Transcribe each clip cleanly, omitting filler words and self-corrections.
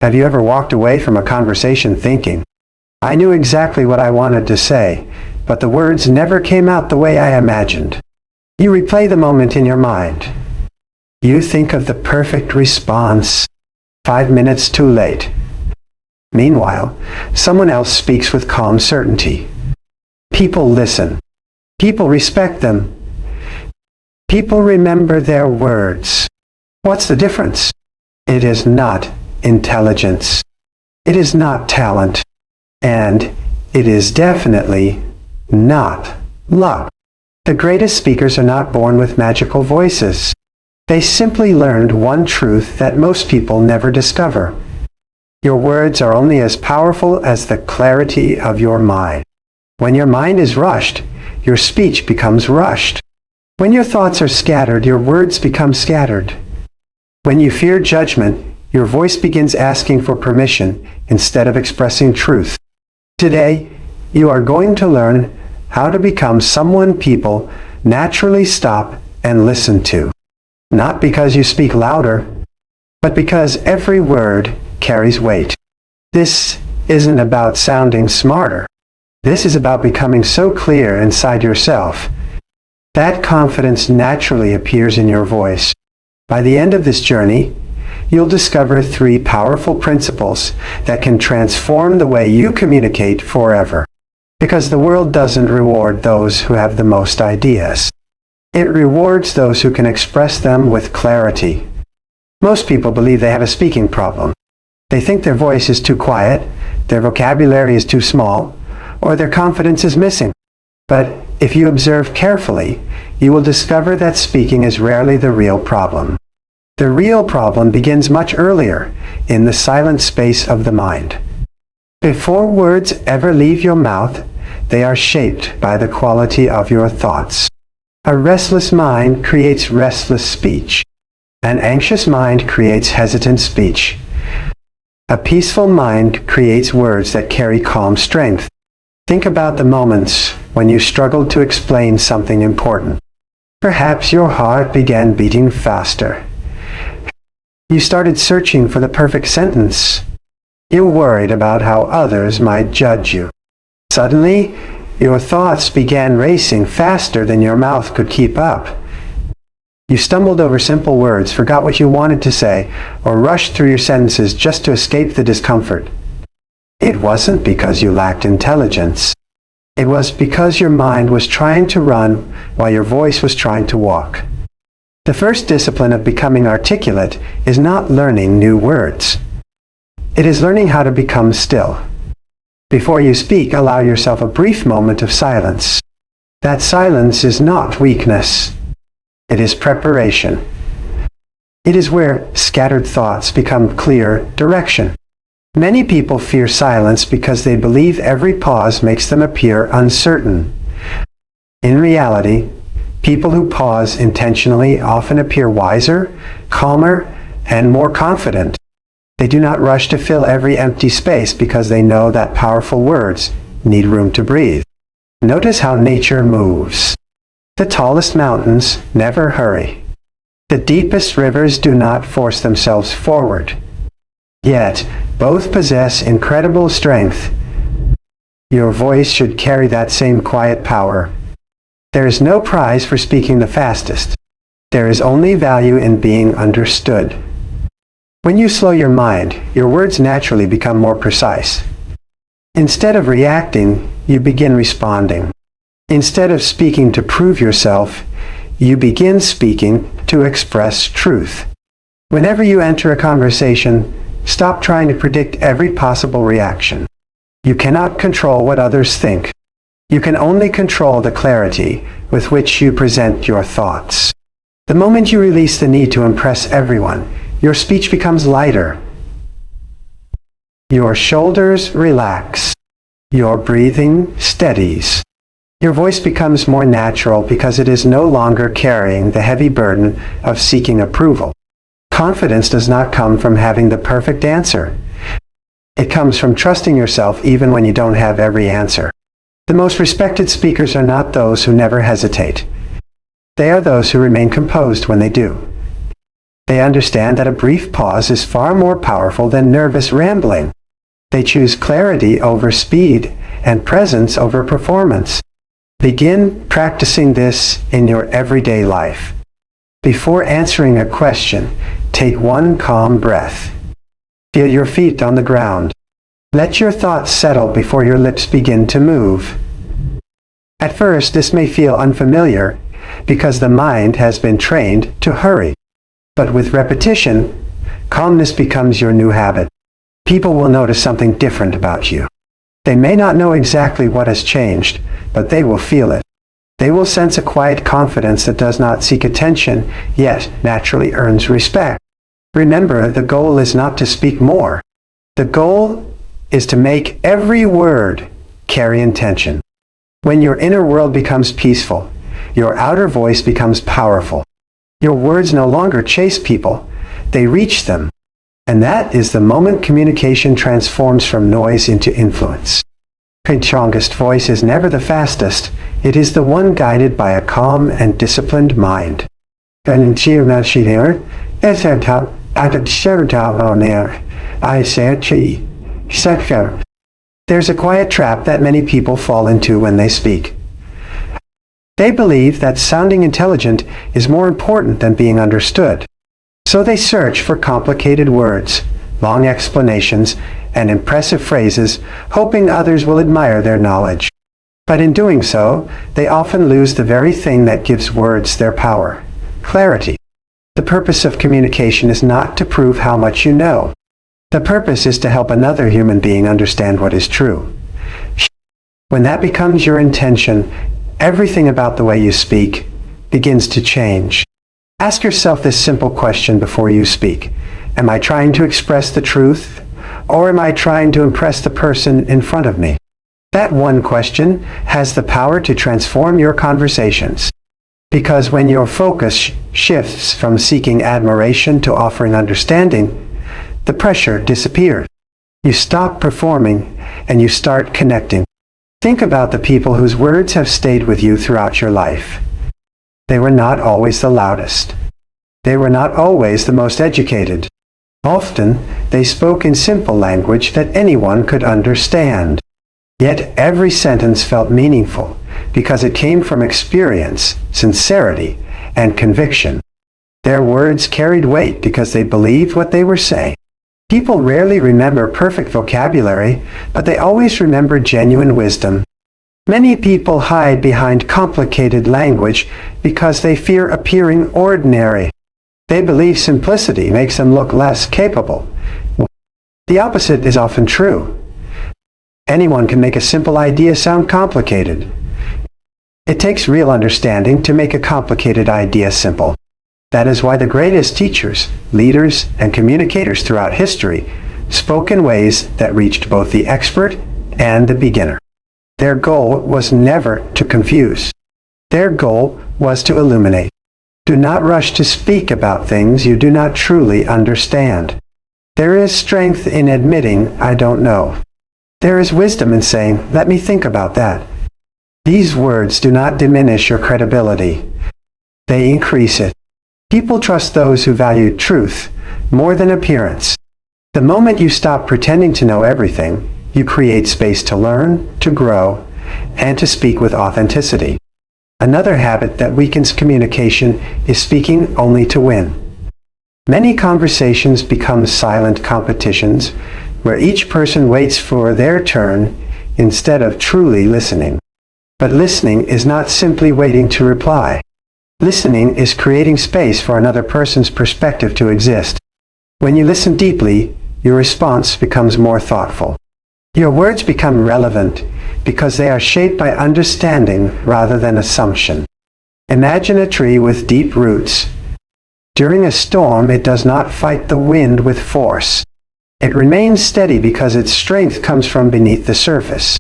Have you ever walked away from a conversation thinking, I knew exactly what I wanted to say, but the words never came out the way I imagined? You replay the moment in your mind. You think of the perfect response, 5 minutes too late. Meanwhile, someone else speaks with calm certainty. People listen. People respect them. People remember their words. What's the difference? It is not intelligence. It is not talent. And it is definitely not luck. The greatest speakers are not born with magical voices. They simply learned one truth that most people never discover. Your words are only as powerful as the clarity of your mind. When your mind is rushed, your speech becomes rushed. When your thoughts are scattered, your words become scattered. When you fear judgment, your voice begins asking for permission instead of expressing truth. Today, you are going to learn how to become someone people naturally stop and listen to. Not because you speak louder, but because every word carries weight. This isn't about sounding smarter. This is about becoming so clear inside yourself that confidence naturally appears in your voice. By the end of this journey, you'll discover 3 powerful principles that can transform the way you communicate forever. Because the world doesn't reward those who have the most ideas. It rewards those who can express them with clarity. Most people believe they have a speaking problem. They think their voice is too quiet, their vocabulary is too small, or their confidence is missing. But if you observe carefully, you will discover that speaking is rarely the real problem. The real problem begins much earlier, in the silent space of the mind. Before words ever leave your mouth, they are shaped by the quality of your thoughts. A restless mind creates restless speech. An anxious mind creates hesitant speech. A peaceful mind creates words that carry calm strength. Think about the moments when you struggled to explain something important. Perhaps your heart began beating faster. You started searching for the perfect sentence. You worried about how others might judge you. Suddenly, your thoughts began racing faster than your mouth could keep up. You stumbled over simple words, forgot what you wanted to say, or rushed through your sentences just to escape the discomfort. It wasn't because you lacked intelligence. It was because your mind was trying to run while your voice was trying to walk. The first discipline of becoming articulate is not learning new words. It is learning how to become still. Before you speak, allow yourself a brief moment of silence. That silence is not weakness. It is preparation. It is where scattered thoughts become clear direction. Many people fear silence because they believe every pause makes them appear uncertain. In reality, people who pause intentionally often appear wiser, calmer, and more confident. They do not rush to fill every empty space because they know that powerful words need room to breathe. Notice how nature moves. The tallest mountains never hurry. The deepest rivers do not force themselves forward. Yet, both possess incredible strength. Your voice should carry that same quiet power. There is no prize for speaking the fastest. There is only value in being understood. When you slow your mind, your words naturally become more precise. Instead of reacting, you begin responding. Instead of speaking to prove yourself, you begin speaking to express truth. Whenever you enter a conversation, stop trying to predict every possible reaction. You cannot control what others think. You can only control the clarity with which you present your thoughts. The moment you release the need to impress everyone, your speech becomes lighter. Your shoulders relax. Your breathing steadies. Your voice becomes more natural because it is no longer carrying the heavy burden of seeking approval. Confidence does not come from having the perfect answer. It comes from trusting yourself even when you don't have every answer. The most respected speakers are not those who never hesitate. They are those who remain composed when they do. They understand that a brief pause is far more powerful than nervous rambling. They choose clarity over speed and presence over performance. Begin practicing this in your everyday life. Before answering a question, take one calm breath. Feel your feet on the ground. Let your thoughts settle before your lips begin to move. At first, this may feel unfamiliar because the mind has been trained to hurry. But with repetition, calmness becomes your new habit. People will notice something different about you. They may not know exactly what has changed, but they will feel it. They will sense a quiet confidence that does not seek attention, yet naturally earns respect. Remember, the goal is not to speak more. The goal is to make every word carry intention. When your inner world becomes peaceful, your outer voice becomes powerful. Your words no longer chase people, they reach them. And that is the moment communication transforms from noise into influence. The strongest voice is never the fastest. It is the one guided by a calm and disciplined mind. There's a quiet trap that many people fall into when they speak. They believe that sounding intelligent is more important than being understood. So they search for complicated words, long explanations, and impressive phrases, hoping others will admire their knowledge. But in doing so, they often lose the very thing that gives words their power: clarity. The purpose of communication is not to prove how much you know. The purpose is to help another human being understand what is true. When that becomes your intention, everything about the way you speak begins to change. Ask yourself this simple question before you speak. Am I trying to express the truth, or am I trying to impress the person in front of me? That one question has the power to transform your conversations. Because when your focus shifts from seeking admiration to offering understanding, the pressure disappears. You stop performing and you start connecting. Think about the people whose words have stayed with you throughout your life. They were not always the loudest. They were not always the most educated. Often, they spoke in simple language that anyone could understand. Yet every sentence felt meaningful because it came from experience, sincerity, and conviction. Their words carried weight because they believed what they were saying. People rarely remember perfect vocabulary, but they always remember genuine wisdom. Many people hide behind complicated language because they fear appearing ordinary. They believe simplicity makes them look less capable. The opposite is often true. Anyone can make a simple idea sound complicated. It takes real understanding to make a complicated idea simple. That is why the greatest teachers, leaders, and communicators throughout history spoke in ways that reached both the expert and the beginner. Their goal was never to confuse. Their goal was to illuminate. Do not rush to speak about things you do not truly understand. There is strength in admitting, "I don't know." There is wisdom in saying, "Let me think about that." These words do not diminish your credibility. They increase it. People trust those who value truth more than appearance. The moment you stop pretending to know everything, you create space to learn, to grow, and to speak with authenticity. Another habit that weakens communication is speaking only to win. Many conversations become silent competitions where each person waits for their turn instead of truly listening. But listening is not simply waiting to reply. Listening is creating space for another person's perspective to exist. When you listen deeply, your response becomes more thoughtful. Your words become relevant because they are shaped by understanding rather than assumption. Imagine a tree with deep roots. During a storm, it does not fight the wind with force. It remains steady because its strength comes from beneath the surface.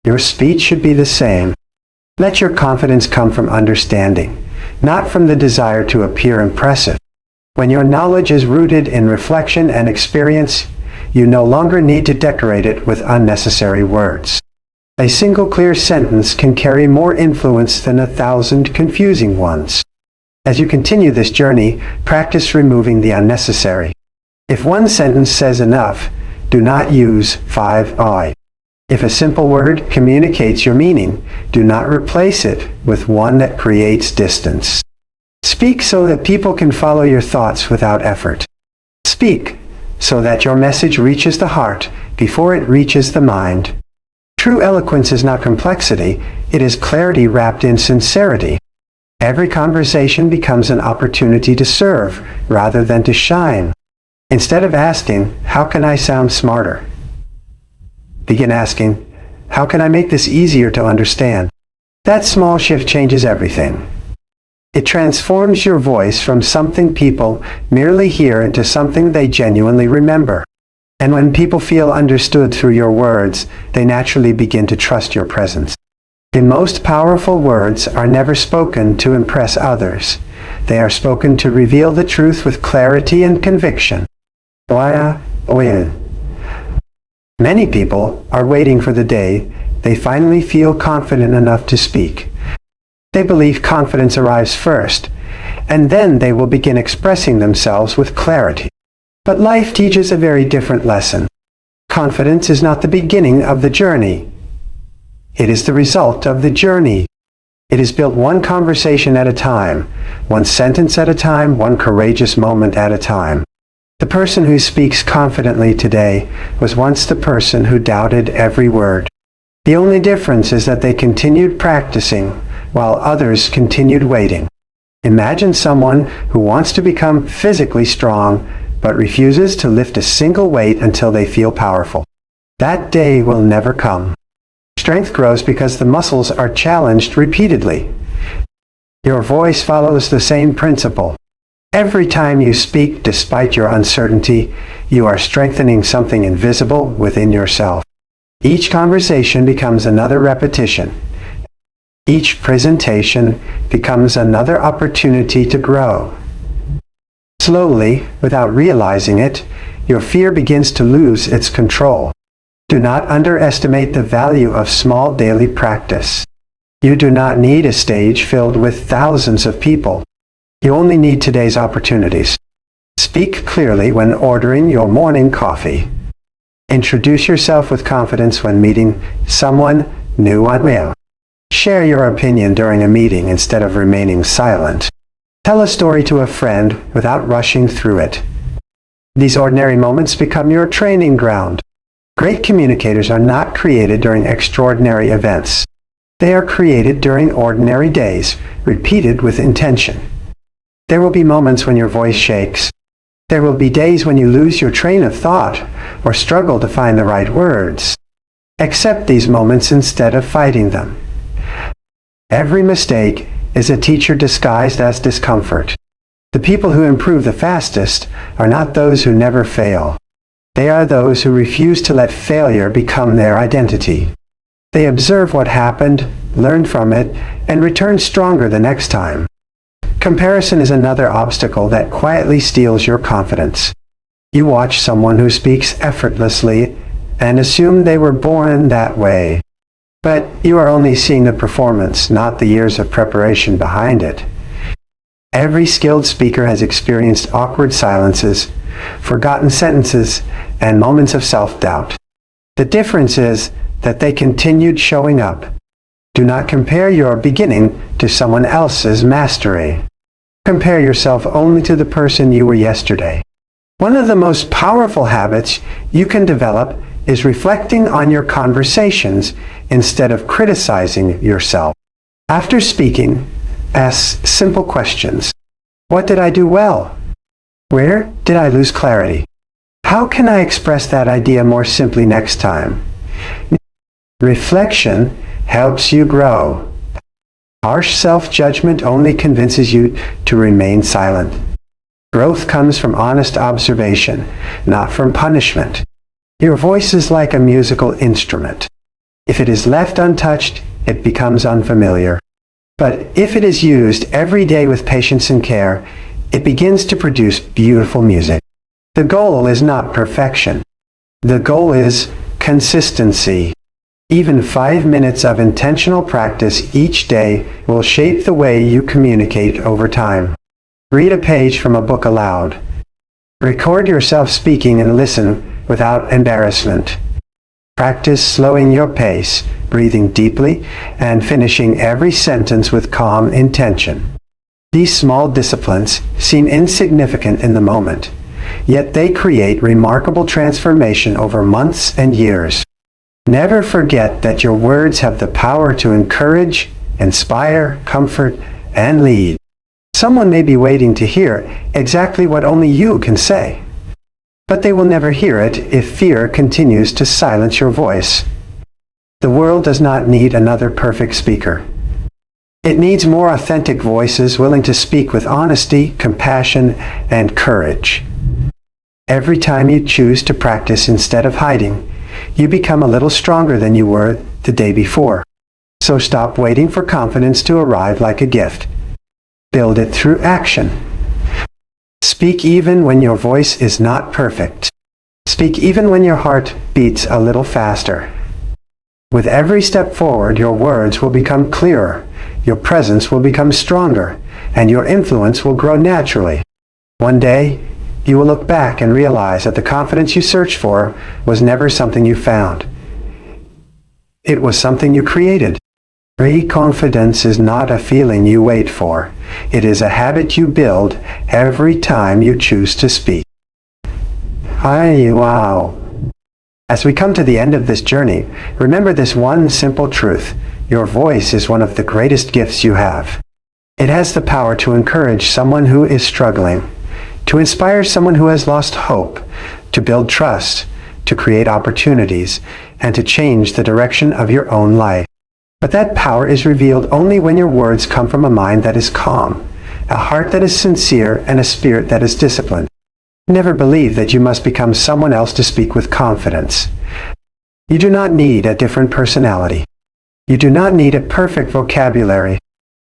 Your speech should be the same. Let your confidence come from understanding, not from the desire to appear impressive. When your knowledge is rooted in reflection and experience, you no longer need to decorate it with unnecessary words. A single clear sentence can carry more influence than 1,000 confusing ones. As you continue this journey, practice removing the unnecessary. If one sentence says enough, do not use 5I. If a simple word communicates your meaning, do not replace it with one that creates distance. Speak so that people can follow your thoughts without effort. Speak so that your message reaches the heart before it reaches the mind. True eloquence is not complexity, it is clarity wrapped in sincerity. Every conversation becomes an opportunity to serve rather than to shine. Instead of asking, "How can I sound smarter?" begin asking, "How can I make this easier to understand?" That small shift changes everything. It transforms your voice from something people merely hear into something they genuinely remember. And when people feel understood through your words, they naturally begin to trust your presence. The most powerful words are never spoken to impress others. They are spoken to reveal the truth with clarity and conviction. Many people are waiting for the day they finally feel confident enough to speak. They believe confidence arrives first, and then they will begin expressing themselves with clarity. But life teaches a very different lesson. Confidence is not the beginning of the journey. It is the result of the journey. It is built one conversation at a time, one sentence at a time, one courageous moment at a time. The person who speaks confidently today was once the person who doubted every word. The only difference is that they continued practicing while others continued waiting. Imagine someone who wants to become physically strong but refuses to lift a single weight until they feel powerful. That day will never come. Strength grows because the muscles are challenged repeatedly. Your voice follows the same principle. Every time you speak despite your uncertainty, you are strengthening something invisible within yourself. Each conversation becomes another repetition. Each presentation becomes another opportunity to grow. Slowly, without realizing it, your fear begins to lose its control. Do not underestimate the value of small daily practice. You do not need a stage filled with thousands of people. You only need today's opportunities. Speak clearly when ordering your morning coffee. Introduce yourself with confidence when meeting someone new on mail. Share your opinion during a meeting instead of remaining silent. Tell a story to a friend without rushing through it. These ordinary moments become your training ground. Great communicators are not created during extraordinary events. They are created during ordinary days, repeated with intention. There will be moments when your voice shakes. There will be days when you lose your train of thought or struggle to find the right words. Accept these moments instead of fighting them. Every mistake is a teacher disguised as discomfort. The people who improve the fastest are not those who never fail. They are those who refuse to let failure become their identity. They observe what happened, learn from it, and return stronger the next time. Comparison is another obstacle that quietly steals your confidence. You watch someone who speaks effortlessly and assume they were born that way. But you are only seeing the performance, not the years of preparation behind it. Every skilled speaker has experienced awkward silences, forgotten sentences, and moments of self-doubt. The difference is that they continued showing up. Do not compare your beginning to someone else's mastery. Compare yourself only to the person you were yesterday. One of the most powerful habits you can develop is reflecting on your conversations instead of criticizing yourself. After speaking, ask simple questions. What did I do well? Where did I lose clarity? How can I express that idea more simply next time? Reflection helps you grow. Harsh self-judgment only convinces you to remain silent. Growth comes from honest observation, not from punishment. Your voice is like a musical instrument. If it is left untouched, it becomes unfamiliar. But if it is used every day with patience and care, it begins to produce beautiful music. The goal is not perfection. The goal is consistency. Even 5 minutes of intentional practice each day will shape the way you communicate over time. Read a page from a book aloud. Record yourself speaking and listen without embarrassment. Practice slowing your pace, breathing deeply, and finishing every sentence with calm intention. These small disciplines seem insignificant in the moment, yet they create remarkable transformation over months and years. Never forget that your words have the power to encourage, inspire, comfort, and lead. Someone may be waiting to hear exactly what only you can say, but they will never hear it if fear continues to silence your voice. The world does not need another perfect speaker. It needs more authentic voices willing to speak with honesty, compassion, and courage. Every time you choose to practice instead of hiding, you become a little stronger than you were the day before. So stop waiting for confidence to arrive like a gift. Build it through action. Speak even when your voice is not perfect. Speak even when your heart beats a little faster. With every step forward, your words will become clearer, your presence will become stronger, and your influence will grow naturally. One day, you will look back and realize that the confidence you searched for was never something you found. It was something you created. Real confidence is not a feeling you wait for. It is a habit you build every time you choose to speak. Wow. As we come to the end of this journey, remember this one simple truth. Your voice is one of the greatest gifts you have. It has the power to encourage someone who is struggling, to inspire someone who has lost hope, to build trust, to create opportunities, and to change the direction of your own life. But that power is revealed only when your words come from a mind that is calm, a heart that is sincere, and a spirit that is disciplined. Never believe that you must become someone else to speak with confidence. You do not need a different personality. You do not need a perfect vocabulary.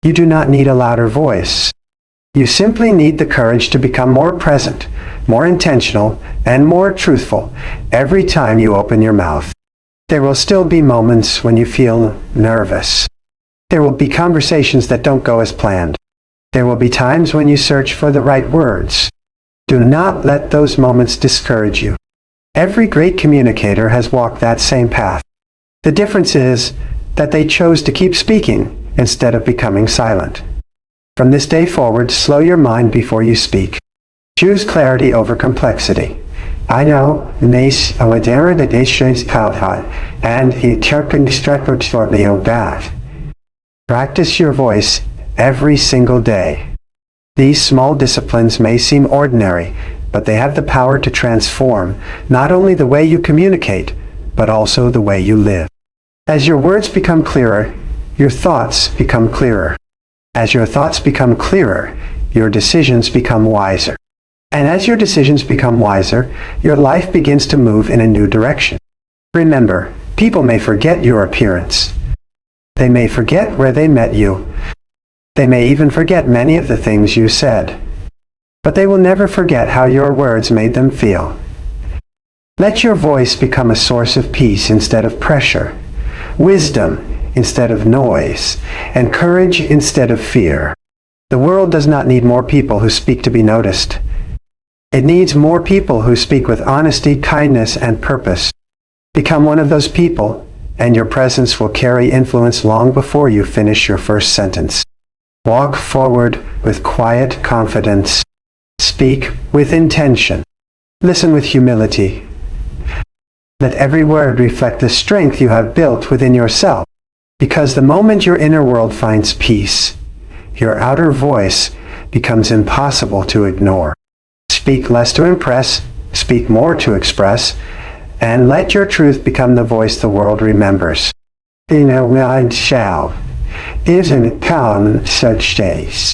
You do not need a louder voice. You simply need the courage to become more present, more intentional, and more truthful every time you open your mouth. There will still be moments when you feel nervous. There will be conversations that don't go as planned. There will be times when you search for the right words. Do not let those moments discourage you. Every great communicator has walked that same path. The difference is that they chose to keep speaking instead of becoming silent. From this day forward, slow your mind before you speak. Choose clarity over complexity. I know, Mace, a wadera the nation's cowhot, and he terpin stretford shortly of that. Practice your voice every single day. These small disciplines may seem ordinary, but they have the power to transform not only the way you communicate, but also the way you live. As your words become clearer, your thoughts become clearer. As your thoughts become clearer, your decisions become wiser. And as your decisions become wiser, your life begins to move in a new direction. Remember, people may forget your appearance. They may forget where they met you. They may even forget many of the things you said. But they will never forget how your words made them feel. Let your voice become a source of peace instead of pressure, wisdom instead of noise, and courage instead of fear. The world does not need more people who speak to be noticed. It needs more people who speak with honesty, kindness, and purpose. Become one of those people, and your presence will carry influence long before you finish your first sentence. Walk forward with quiet confidence. Speak with intention. Listen with humility. Let every word reflect the strength you have built within yourself, because the moment your inner world finds peace, your outer voice becomes impossible to ignore. Speak less to impress, speak more to express, and let your truth become the voice the world remembers. In a mind shall, isn't it common such days?